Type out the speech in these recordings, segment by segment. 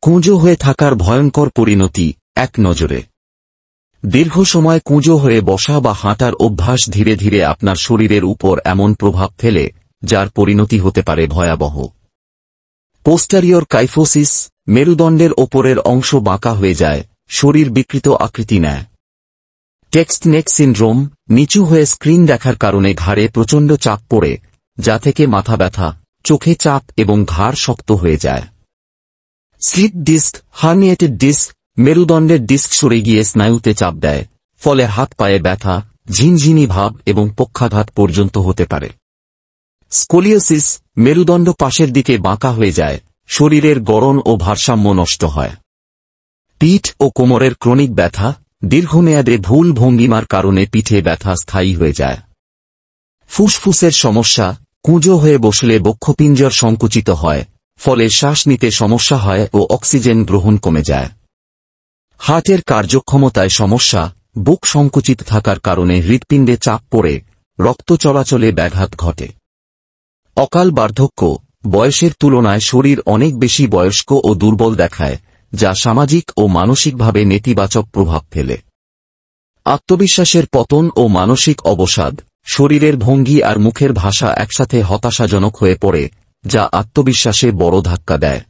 কুঁজো হয়ে থাকার ভয়ঙ্কর পরিণতি এক নজরে। দীর্ঘ সময় কুঁজো হয়ে বসা বা হাঁটার অভ্যাস ধীরে ধীরে আপনার শরীরের উপর এমন প্রভাব ফেলে যার পরিণতি হতে পারে ভয়াবহ। পোস্টেরিয়র কাইফোসিস, মেরুদণ্ডের ওপরের অংশ বাঁকা হয়ে যায়, শরীর বিকৃত আকৃতি নেয়। টেক্সট নেক সিনড্রোম, নিচু হয়ে স্ক্রিন দেখার কারণে ঘাড়ে প্রচণ্ড চাপ পড়ে, যা থেকে মাথা ব্যথা, চোখে চাপ এবং ঘাড় শক্ত হয়ে যায়। স্লিপ ডিস্ক, হার্নিয়েটেড ডিস্ক, মেরুদণ্ডের ডিস্ক সরে গিয়ে স্নায়ুতে চাপ দেয়, ফলে হাত পায়ে ব্যথা, ঝিনঝিনি ভাব এবং পক্ষাঘাত পর্যন্ত হতে পারে। স্কোলিওসিস, মেরুদণ্ড পাশের দিকে বাঁকা হয়ে যায়, শরীরের গড়ন ও ভারসাম্য নষ্ট হয়। পিঠ ও কোমরের ক্রনিক ব্যথা, দীর্ঘমেয়াদে ভুল ভঙ্গিমার কারণে পিঠে ব্যথা স্থায়ী হয়ে যায়। ফুসফুসের সমস্যা, কুঁজো হয়ে বসলে বক্ষপিঞ্জর সংকুচিত হয়, ফলে শ্বাস নিতে সমস্যা হয় ও অক্সিজেন গ্রহণ কমে যায়। হার্টের কার্যক্ষমতায় সমস্যা, বুক সংকুচিত থাকার কারণে হৃৎপিণ্ডে চাপ পড়ে রক্ত চলাচলে ব্যাঘাত ঘটে। অকাল বার্ধক্য, বয়সের তুলনায় শরীর অনেক বেশি বয়স্ক ও দুর্বল দেখায়, যা সামাজিক ও মানসিকভাবে নেতিবাচক প্রভাব ফেলে। আত্মবিশ্বাসের পতন ও মানসিক অবসাদ, শরীরের ভঙ্গি আর মুখের ভাষা একসাথে হতাশাজনক হয়ে পড়ে, যা আত্মবিশ্বাসে বড় ধাক্কা দেয়।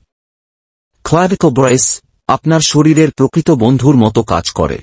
ক্লাভিকল ব্রেস, আপনার শরীরের প্রকৃত বন্ধুর মতো কাজ করে।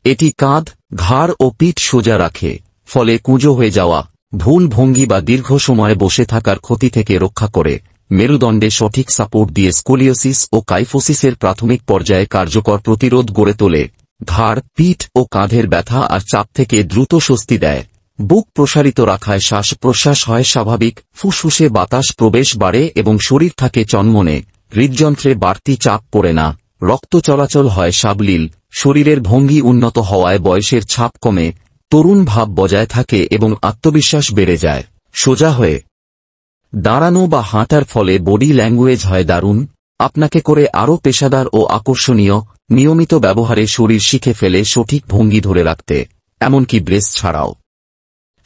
এটি কাঁধ, ঘাড় ও পিঠ সোজা রাখে, ফলে কুঁজো হয়ে যাওয়া, ভুল ভঙ্গি বা দীর্ঘ সময় বসে থাকার ক্ষতি থেকে রক্ষা করে। মেরুদণ্ডে সঠিক সাপোর্ট দিয়ে স্কোলিওসিস ও কাইফোসিসের প্রাথমিক পর্যায়ে কার্যকর প্রতিরোধ গড়ে তোলে। ঘাড়, পিঠ ও কাঁধের ব্যথা আর চাপ থেকে দ্রুত স্বস্তি দেয়। বুক প্রসারিত রাখায় শ্বাস প্রশ্বাস হয় স্বাভাবিক, ফুসফুসে বাতাস প্রবেশ বাড়ে এবং শরীর থাকে চনমনে, হৃদযন্ত্রে বাড়তি চাপ পড়ে না, রক্ত চলাচল হয় সাবলীল, শরীরের ভঙ্গি উন্নত হওয়ায় বয়সের ছাপ কমে, তরুণ ভাব বজায় থাকে এবং আত্মবিশ্বাস বেড়ে যায়। সোজা হয়ে দাঁড়ানো বা হাঁটার ফলে বডি ল্যাঙ্গুয়েজ হয় দারুণ, আপনাকে করে আরও পেশাদার ও আকর্ষণীয়। নিয়মিত ব্যবহারে শরীর শিখে ফেলে সঠিক ভঙ্গি ধরে রাখতে, এমনকি ব্রেস ছাড়াও।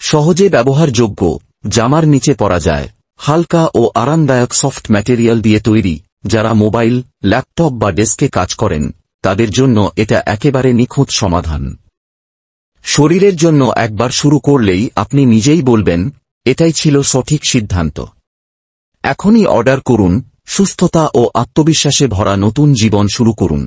সহজে ব্যবহারযোগ্য, জামার নিচে পরা যায়, হালকা ও আরামদায়ক সফট ম্যাটেরিয়াল দিয়ে তৈরি। যারা মোবাইল, ল্যাপটপ বা ডেস্কে কাজ করেন, তাদের জন্য এটা একেবারে নিখুঁত সমাধান। শরীরের জন্য একবার শুরু করলেই আপনি নিজেই বলবেন, এটাই ছিল সঠিক সিদ্ধান্ত। এখনই অর্ডার করুন, সুস্থতা ও আত্মবিশ্বাসে ভরা নতুন জীবন শুরু করুন।